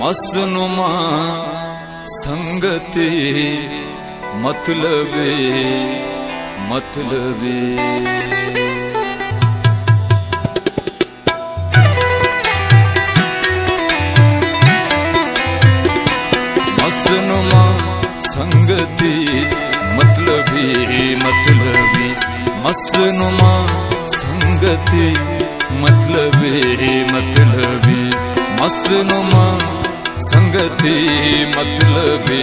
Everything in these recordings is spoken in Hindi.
मस्तनुमा संगति मतलबी मतलबी मस्तनुमा संगति मतलबी मतलबी मस्तनुमा संगति मतलबी मतलबी मस्तनुमा संगति मतलबी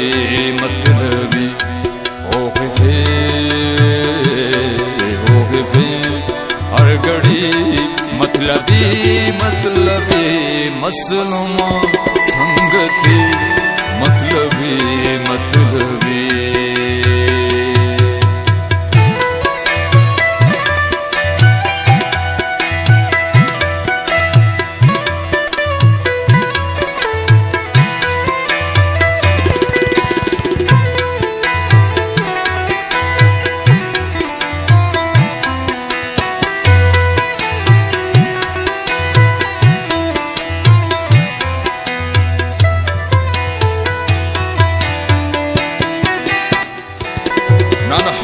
मतलबी हो गए हर घड़ी मतलबी मतलबी मसलुमा संगति मतलबी मतलबी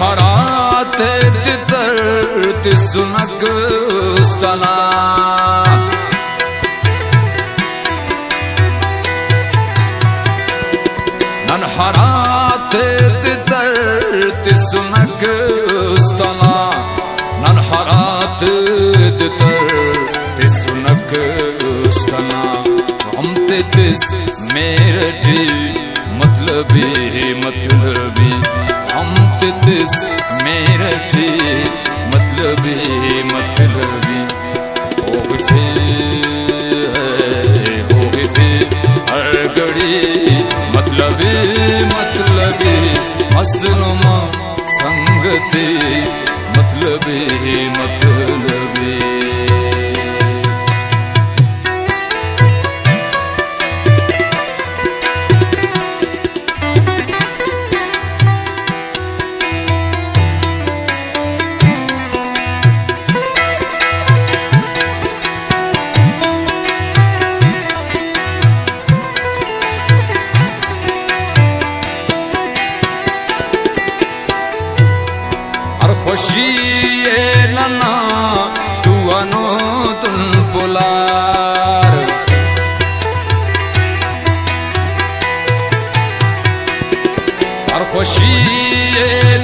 हराते तितर सुनक स्तला नन हराते तितर सुनक स्तला नन हराते तितर सुनक स्तला हम तिस मेरे जी मतलबी मतलबी हम तिस मेरे जी मतलबी मतलबी हो गए हर घड़ी मतलबी मतलबी मसलुमा संगति मतलबी मतलबी खुशी लना तू अनो तुम पुलार और खुशी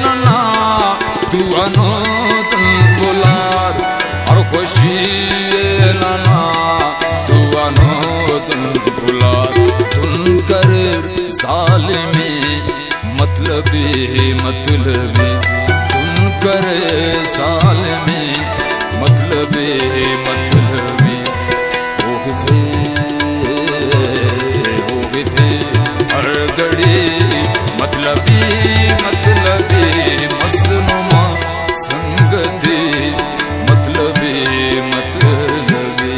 लना तू अनो तुम पुलार और खुशी लना तू अनो तुम पुलार तुम कर जालिमी मतलबी मतलबी करे साल में मतलबी मतलबी हो गए हर घड़ी मतलबी मतलबी मसलुमा संगति मतलबी मतलबी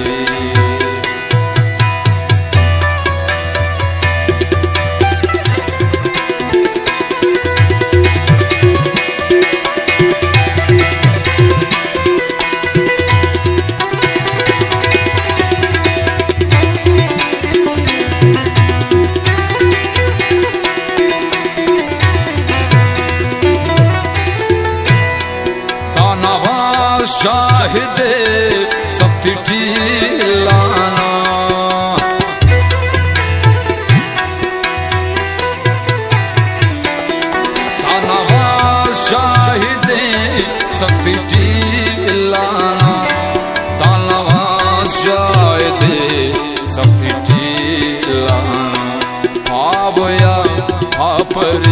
शाहिदे सख्ती लाना तानवा शाहिदे सख्ती लाना तानवा शाहिदे सख्ती लाना आबया पर